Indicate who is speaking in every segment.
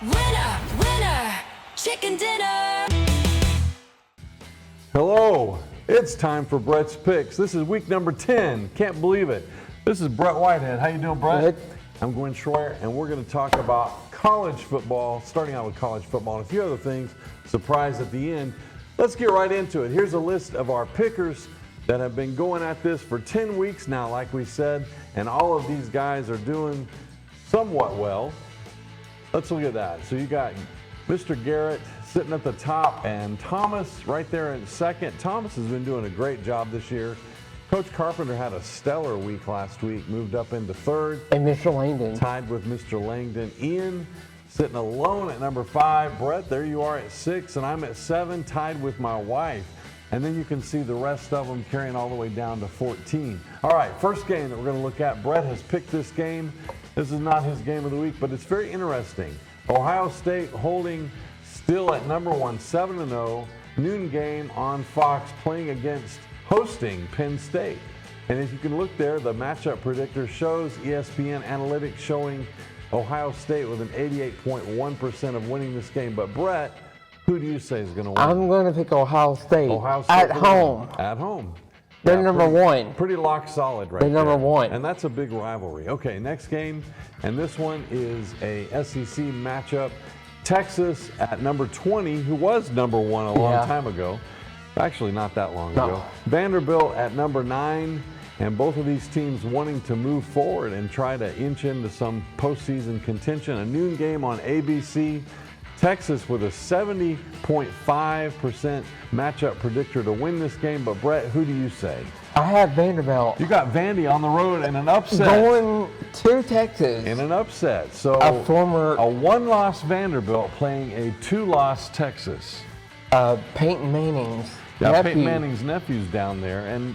Speaker 1: Winner, winner, chicken dinner.
Speaker 2: Hello, it's time for Brett's Picks. This is week number 10. Can't believe it. This is Brett Whitehead. How you doing, Brett?
Speaker 3: Good.
Speaker 2: I'm Gwen Schroyer, and we're going to talk about college football, starting out with college football and a few other things. Surprise at the end. Let's get right into it. Here's a list of our pickers that have been going at this for 10 weeks now, like we said, and all of these guys are doing somewhat well. Let's look at that. So you got Mr. Garrett sitting at the top and Thomas right there in second. Thomas has been doing a great job this year. Coach Carpenter had a stellar week last week, moved up into third.
Speaker 3: And Mr. Langdon.
Speaker 2: Tied with Mr. Langdon. Ian sitting alone at number 5. Brett, there you are at 6, and I'm at 7, tied with my wife. And then you can see the rest of them carrying all the way down to 14. All right, first game that we're going to look at. Brett has picked this game. This is not his game of the week, but it's very interesting. Ohio State holding still at number 1, 7-0. Noon game on Fox, hosting Penn State. And as you can look there, the matchup predictor shows ESPN Analytics showing Ohio State with an 88.1% of winning this game. But Brett, who do you say is going to win?
Speaker 3: I'm going to pick Ohio State.
Speaker 2: Ohio State
Speaker 3: at home.
Speaker 2: At home.
Speaker 3: They're
Speaker 2: Yeah,
Speaker 3: number one.
Speaker 2: Pretty lock solid right
Speaker 3: They're number
Speaker 2: there.
Speaker 3: one.
Speaker 2: And that's a big rivalry. Okay, next game, and this one is a SEC matchup. Texas at number 20, who was number 1 a long time ago. Actually, not that long ago. Vanderbilt at number 9, and both of these teams wanting to move forward and try to inch into some postseason contention. A noon game on ABC. Texas with a 70.5% matchup predictor to win this game. But Brett, who do you say?
Speaker 3: I have Vanderbilt.
Speaker 2: You got Vandy on the road in an upset.
Speaker 3: Going to Texas.
Speaker 2: In an upset. So
Speaker 3: a
Speaker 2: 1-loss Vanderbilt playing a 2-loss Texas.
Speaker 3: Peyton Manning's
Speaker 2: Peyton
Speaker 3: nephew.
Speaker 2: Manning's nephew's down there and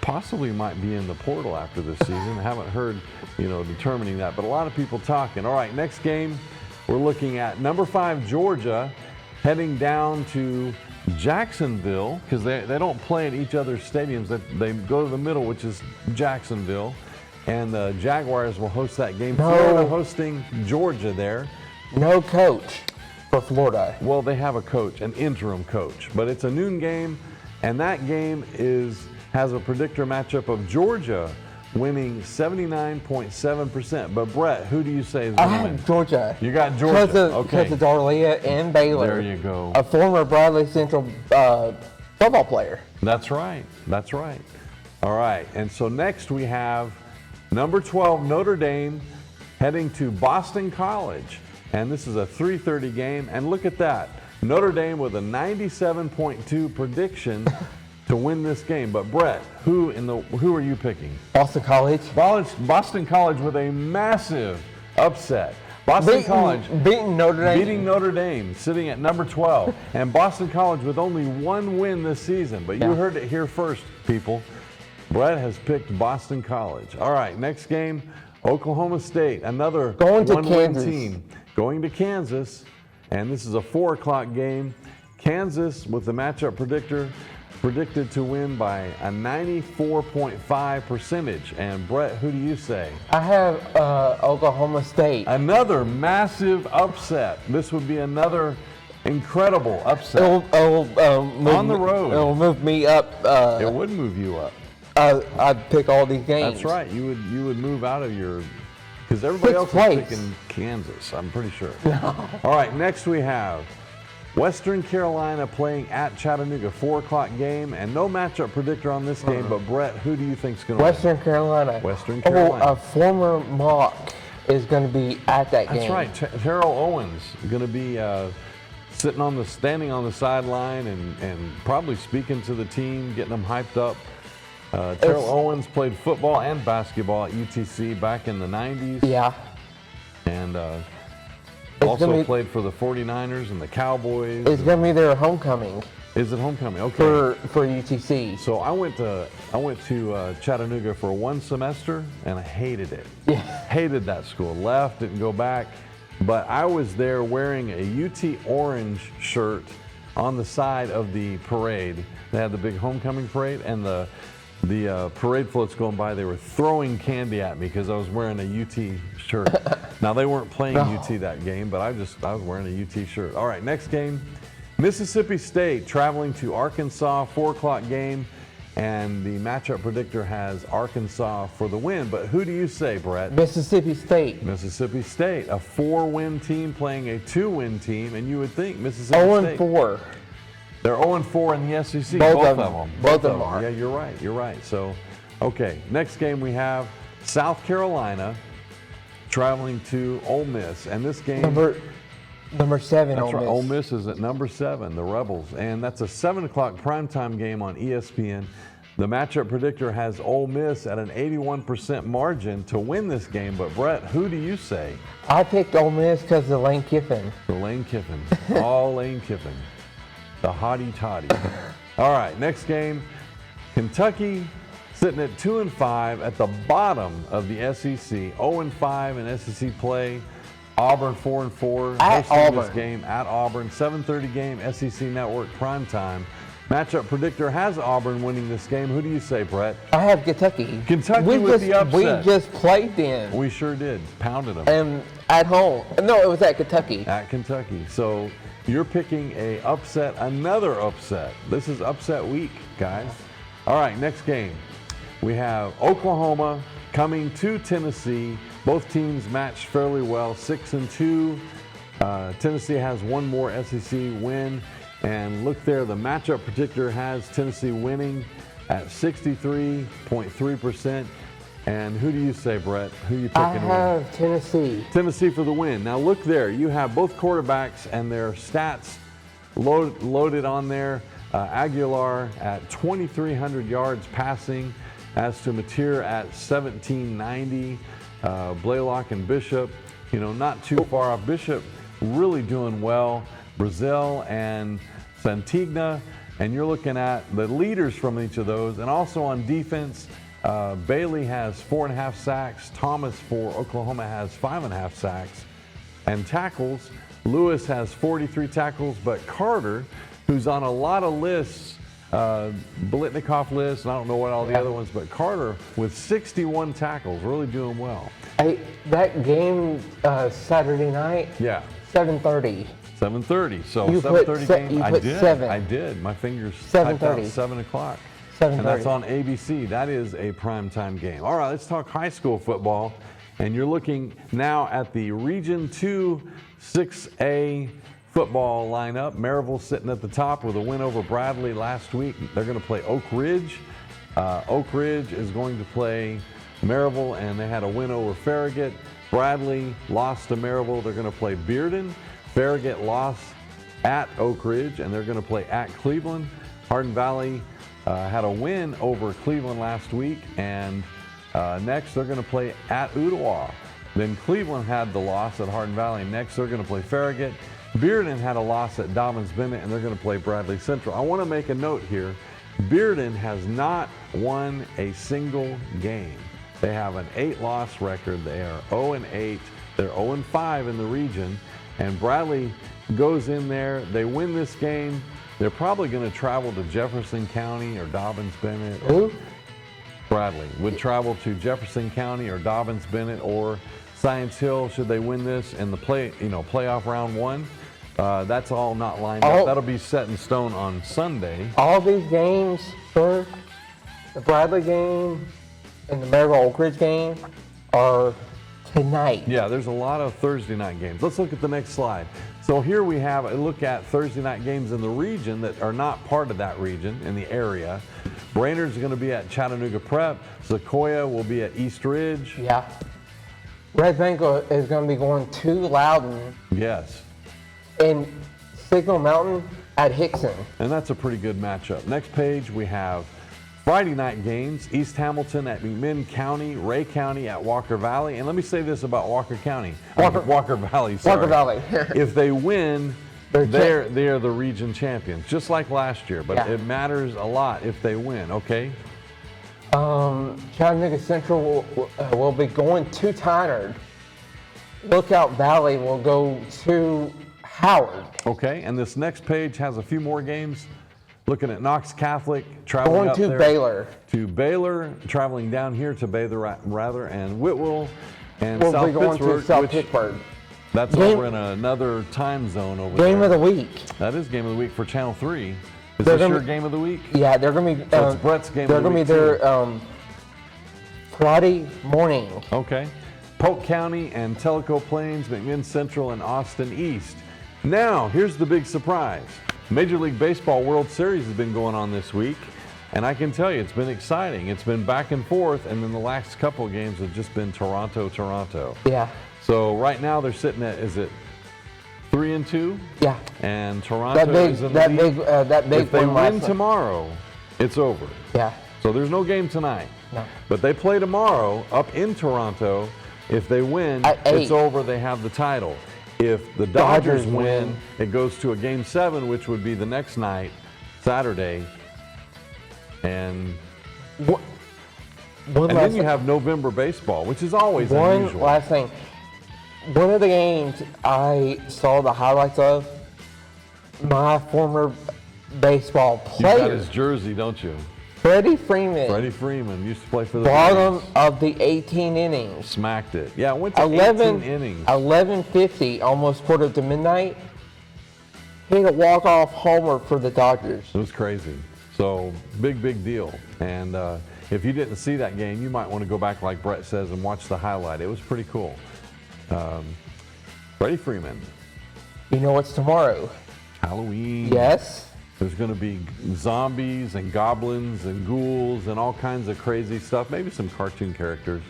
Speaker 2: possibly might be in the portal after this season. I haven't heard, determining that, but a lot of people talking. All right, next game. We're looking at number 5, Georgia, heading down to Jacksonville, because they don't play at each other's stadiums. They go to the middle, which is Jacksonville, and the Jaguars will host that game. Florida hosting Georgia there.
Speaker 3: No coach for Florida.
Speaker 2: Well, they have a coach, an interim coach, but it's a noon game, and that game has a predictor matchup of Georgia winning 79.7%. But Brett, who do you say is going to win?
Speaker 3: I have Georgia.
Speaker 2: You got Georgia.
Speaker 3: Because of Darlia and Baylor.
Speaker 2: There you go.
Speaker 3: A former Bradley Central football player.
Speaker 2: That's right. That's right. All right. And so next we have number 12, Notre Dame, heading to Boston College. And this is a 3:30 game. And look at that. Notre Dame with a 97.2 prediction to win this game. But Brett, who are you picking?
Speaker 3: Boston College.
Speaker 2: Boston College with a massive upset. Boston College
Speaker 3: beating Notre Dame.
Speaker 2: Beating Notre Dame, sitting at number 12. And Boston College with only 1 win this season. But you heard it here first, people. Brett has picked Boston College. All right, next game, Oklahoma State, another one-win team. Going to Kansas, and this is a 4 o'clock game. Kansas with the matchup predictor predicted to win by a 94.5 percentage. And Brett, who do you say?
Speaker 3: I have Oklahoma State.
Speaker 2: Another massive upset. This would be another incredible upset.
Speaker 3: It'll move
Speaker 2: on the road.
Speaker 3: It'll move me up.
Speaker 2: It would move you up.
Speaker 3: I'd pick all these games.
Speaker 2: That's right. You would move out of your, because everybody else is picking Kansas, I'm pretty sure. All right, next we have Western Carolina playing at Chattanooga, 4 o'clock game, and no matchup predictor on this game. But Brett, who do you think is going to win?
Speaker 3: Western Carolina.
Speaker 2: Western Carolina.
Speaker 3: A former Mock is going to be at that game.
Speaker 2: That's right. Terrell Owens going to be standing on the sideline and probably speaking to the team, getting them hyped up. Terrell Owens played football and basketball at UTC back in the 90s.
Speaker 3: Yeah.
Speaker 2: And also played for the 49ers and the Cowboys.
Speaker 3: It's going to be their homecoming.
Speaker 2: Is it homecoming? Okay.
Speaker 3: For UTC.
Speaker 2: So I went to Chattanooga for 1 semester and I hated it.
Speaker 3: Yeah.
Speaker 2: Hated that school. Left, didn't go back. But I was there wearing a UT orange shirt on the side of the parade. They had the big homecoming parade, and the parade floats going by. They were throwing candy at me because I was wearing a UT shirt. Now, they weren't playing
Speaker 3: No.
Speaker 2: UT that game, but I was wearing a UT shirt. All right, next game, Mississippi State traveling to Arkansas, 4 o'clock game, and the matchup predictor has Arkansas for the win. But who do you say, Brett?
Speaker 3: Mississippi State.
Speaker 2: Mississippi State, a 4-win team playing a 2-win team, and you would think Mississippi State.
Speaker 3: 0-4.
Speaker 2: They're 0-4 in the SEC.
Speaker 3: Both of
Speaker 2: them.
Speaker 3: them. Both of them are.
Speaker 2: Yeah, you're right. You're right. So, okay, next game we have South Carolina traveling to Ole Miss, and this game.
Speaker 3: Number 7.
Speaker 2: That's
Speaker 3: Ole
Speaker 2: right.
Speaker 3: Miss.
Speaker 2: Ole Miss is at number 7, the Rebels, and that's a 7 o'clock primetime game on ESPN. The matchup predictor has Ole Miss at an 81% margin to win this game. But Brett, who do you say?
Speaker 3: I picked Ole Miss because of Lane Kiffin.
Speaker 2: For Lane Kiffin. All Lane Kiffin. The hottie toddy. All right, next game. Kentucky sitting at 2-5 at the bottom of the SEC. 0-5 in SEC play. Auburn 4-4.
Speaker 3: At
Speaker 2: hosting this
Speaker 3: Auburn.
Speaker 2: game at Auburn. 7:30 game, SEC Network primetime. Matchup predictor has Auburn winning this game. Who do you say, Brett?
Speaker 3: I have Kentucky.
Speaker 2: Kentucky with the upset.
Speaker 3: We just played them.
Speaker 2: We sure did. Pounded them.
Speaker 3: And at home. No, it was at Kentucky.
Speaker 2: At Kentucky. So you're picking another upset. This is upset week, guys. All right, next game. We have Oklahoma coming to Tennessee. Both teams matched fairly well, 6-2. Tennessee has one more SEC win. And look there, the matchup predictor has Tennessee winning at 63.3%. And who do you say, Brett? Who you picking
Speaker 3: I
Speaker 2: to win?
Speaker 3: have Tennessee.
Speaker 2: Tennessee for the win. Now look there, you have both quarterbacks and their stats loaded on there. Aguilar at 2,300 yards passing, as to Mateer at 1,790. Blaylock and Bishop, not too far off. Bishop really doing well. Brazil and Santigna, and you're looking at the leaders from each of those. And also on defense, Bailey has 4.5 sacks. Thomas for Oklahoma has 5.5 sacks. And tackles, Lewis has 43 tackles, but Carter, who's on a lot of lists, Blitnikoff list, and I don't know what all the other ones, but Carter with 61 tackles, really doing well.
Speaker 3: That game Saturday night,
Speaker 2: Yeah.
Speaker 3: 7:30.
Speaker 2: 7:30. So
Speaker 3: You
Speaker 2: 7:30
Speaker 3: put
Speaker 2: game. I
Speaker 3: put
Speaker 2: did.
Speaker 3: 7.
Speaker 2: I did. My fingers typed out
Speaker 3: 7:30.
Speaker 2: 7 o'clock.
Speaker 3: 7:30.
Speaker 2: And that's on ABC. That is a primetime game. All right, let's talk high school football. And you're looking now at the Region 2 6A football lineup. Maryville sitting at the top with a win over Bradley last week. They're going to play Oak Ridge. Oak Ridge is going to play Maryville, and they had a win over Farragut. Bradley lost to Maryville. They're going to play Bearden. Farragut lost at Oak Ridge, and they're going to play at Cleveland. Hardin Valley had a win over Cleveland last week, and next they're going to play at Ottawa. Then Cleveland had the loss at Hardin Valley. Next they're going to play Farragut. Bearden had a loss at Dobbins-Bennett, and they're going to play Bradley Central. I want to make a note here. Bearden has not won a single game. They have an 8-loss record. They are 0-8. They're 0-5 in the region. And Bradley goes in there. They win this game. They're probably going to travel to Jefferson County or Dobbins-Bennett.
Speaker 3: Who?
Speaker 2: Bradley would travel to Jefferson County or Dobbins-Bennett or Science Hill should they win this in the playoff round 1. That's all not lined up. That'll be set in stone on Sunday.
Speaker 3: All these games, sir, the Bradley game and the Maryville Oak Ridge game are tonight.
Speaker 2: Yeah, there's a lot of Thursday night games. Let's look at the next slide. So here we have a look at Thursday night games in the region that are not part of that region in the area. Brainerd's going to be at Chattanooga Prep. Sequoia will be at East Ridge.
Speaker 3: Yeah. Red Bank is going to be going to Loudon.
Speaker 2: Yes.
Speaker 3: And Signal Mountain at Hickson.
Speaker 2: And that's a pretty good matchup. Next page, we have Friday night games. East Hamilton at McMinn County, Ray County at Walker Valley. And let me say this about Walker County. Walker Valley, sorry.
Speaker 3: Walker Valley.
Speaker 2: If they win, they're the region champions, just like last year. But
Speaker 3: Yeah.
Speaker 2: it matters a lot if they win, okay?
Speaker 3: Chattanooga Central will be going to Tynard. Lookout Valley will go to Howard.
Speaker 2: Okay, and this next page has a few more games. Looking at Knox Catholic, traveling
Speaker 3: Going
Speaker 2: up
Speaker 3: to
Speaker 2: there
Speaker 3: Baylor.
Speaker 2: to Baylor, traveling down here to Baylor rather, and Whitwell and
Speaker 3: We'll
Speaker 2: South
Speaker 3: be going
Speaker 2: Pittsburgh,
Speaker 3: to South
Speaker 2: which
Speaker 3: Pittsburgh.
Speaker 2: that's
Speaker 3: Game-
Speaker 2: over in another time zone over there.
Speaker 3: Game of the week.
Speaker 2: That is game of the week for Channel 3. Is
Speaker 3: They're
Speaker 2: this
Speaker 3: gonna
Speaker 2: your
Speaker 3: be-
Speaker 2: game of the week?
Speaker 3: Yeah, they're going to be.
Speaker 2: So it's Brett's game of
Speaker 3: They're
Speaker 2: the
Speaker 3: going to be
Speaker 2: week,
Speaker 3: there Friday morning.
Speaker 2: Okay. Polk County and Tellico Plains, McMinn Central, and Austin East. Now, here's the big surprise. Major League Baseball World Series has been going on this week, and I can tell you it's been exciting. It's been back and forth, and then the last couple of games have just been Toronto.
Speaker 3: Yeah.
Speaker 2: So right now they're sitting at, is it 3-2?
Speaker 3: Yeah.
Speaker 2: And Toronto
Speaker 3: That big,
Speaker 2: is in the
Speaker 3: that
Speaker 2: lead.
Speaker 3: big, that big
Speaker 2: If they
Speaker 3: one last
Speaker 2: win
Speaker 3: night.
Speaker 2: tomorrow, it's over.
Speaker 3: Yeah.
Speaker 2: So there's no game tonight.
Speaker 3: No.
Speaker 2: But they play tomorrow up in Toronto. If they win,
Speaker 3: At 8.
Speaker 2: it's over. They have the title. If the Dodgers
Speaker 3: Dodgers
Speaker 2: win,
Speaker 3: win.
Speaker 2: it goes to a game 7, which would be the next night, Saturday. And
Speaker 3: One
Speaker 2: then
Speaker 3: last
Speaker 2: you have November baseball, which is always
Speaker 3: One
Speaker 2: unusual.
Speaker 3: last thing. One of the games I saw the highlights of, my former baseball
Speaker 2: You've got
Speaker 3: player,
Speaker 2: his jersey, don't you?
Speaker 3: Freddie Freeman,
Speaker 2: Freddie Freeman used to play for the
Speaker 3: bottom
Speaker 2: Braves.
Speaker 3: of the 18 innings.
Speaker 2: Smacked it. Yeah, went to
Speaker 3: 11
Speaker 2: 18 innings.
Speaker 3: 11:50, almost quarter to midnight. Hit a walk-off homer for the Dodgers.
Speaker 2: It was crazy. So big deal. And if you didn't see that game, you might want to go back, like Brett says, and watch the highlight. It was pretty cool. Freddie Freeman,
Speaker 3: You know what's tomorrow?
Speaker 2: Halloween.
Speaker 3: Yes.
Speaker 2: There's going to be zombies and goblins and ghouls and all kinds of crazy stuff. Maybe some cartoon characters,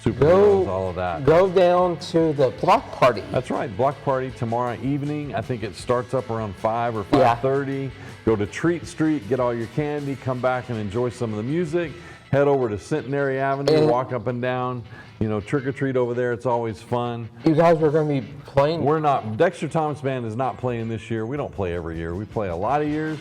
Speaker 2: superheroes, all of that.
Speaker 3: Go down to the block party.
Speaker 2: That's right, block party tomorrow evening. I think it starts up around 5 or
Speaker 3: Yeah.
Speaker 2: 5:30. Go to Treat Street, get all your candy, come back and enjoy some of the music. Head over to Centenary Avenue,
Speaker 3: And-
Speaker 2: walk up and down. You know, trick or treat over there. It's always fun.
Speaker 3: You guys are going to be playing.
Speaker 2: We're not. Dexter Thomas Band is not playing this year. We don't play every year. We play a lot of years,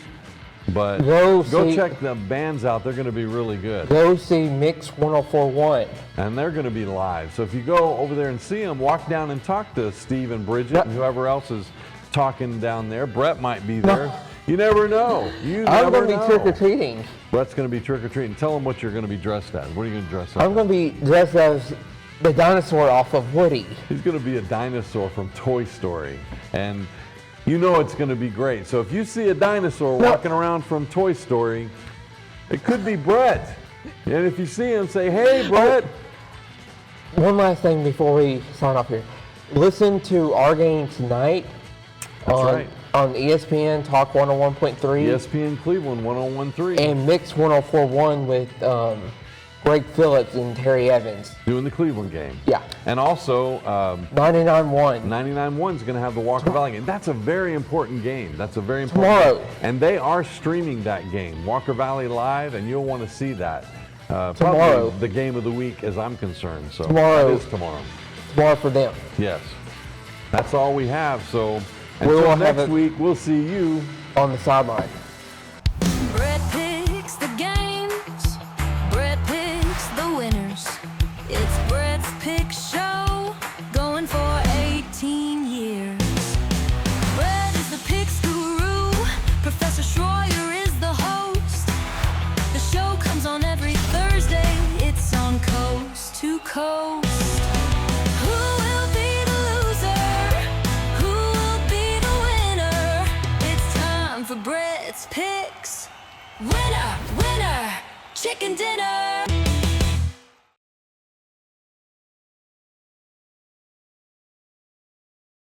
Speaker 2: but
Speaker 3: Go
Speaker 2: go
Speaker 3: see-
Speaker 2: check the bands out. They're going to be really good.
Speaker 3: Go see Mix 1041.
Speaker 2: And they're going to be live. So if you go over there and see them, walk down and talk to Steve and Bridget and whoever else is talking down there. Brett might be there. You never know. You
Speaker 3: I'm
Speaker 2: never
Speaker 3: going to
Speaker 2: know.
Speaker 3: be trick-or-treating.
Speaker 2: Brett's going to be trick-or-treating. Tell them what you're going to be dressed as. What are you going to dress up
Speaker 3: I'm going to be dressed as the dinosaur off of Woody.
Speaker 2: He's going to be a dinosaur from Toy Story. And you know it's going to be great. So if you see a dinosaur walking around from Toy Story, it could be Brett. And if you see him, say, hey, Brett.
Speaker 3: One last thing before we sign off here. Listen to our game tonight
Speaker 2: right.
Speaker 3: on ESPN Talk 101.3
Speaker 2: ESPN Cleveland 101.3.
Speaker 3: and Mix 1041 with Greg Phillips and Terry Evans.
Speaker 2: Doing the Cleveland game.
Speaker 3: Yeah.
Speaker 2: And also,
Speaker 3: 99.1.
Speaker 2: 99.1 is going to have the Walker Valley game. That's a very important game. That's a very important
Speaker 3: Tomorrow.
Speaker 2: game. And they are streaming that game, Walker Valley Live, and you'll want to see that.
Speaker 3: Tomorrow.
Speaker 2: Probably the game of the week as I'm concerned. So
Speaker 3: Tomorrow.
Speaker 2: It is tomorrow.
Speaker 3: Tomorrow for them.
Speaker 2: Yes. That's all we have. So
Speaker 3: We
Speaker 2: until
Speaker 3: will have
Speaker 2: next
Speaker 3: it-
Speaker 2: week, we'll see you.
Speaker 3: On the sideline.
Speaker 1: Brett picks the games. Brett picks the winners. It's Brett's Pick Show, going for 18 years. Brett is the picks guru. Professor Schroyer is the host. The show comes on every Thursday. It's on Coast to Coast. Who will be the loser? Who will be the winner? It's time for Brett's Picks. Winner, winner, chicken dinner.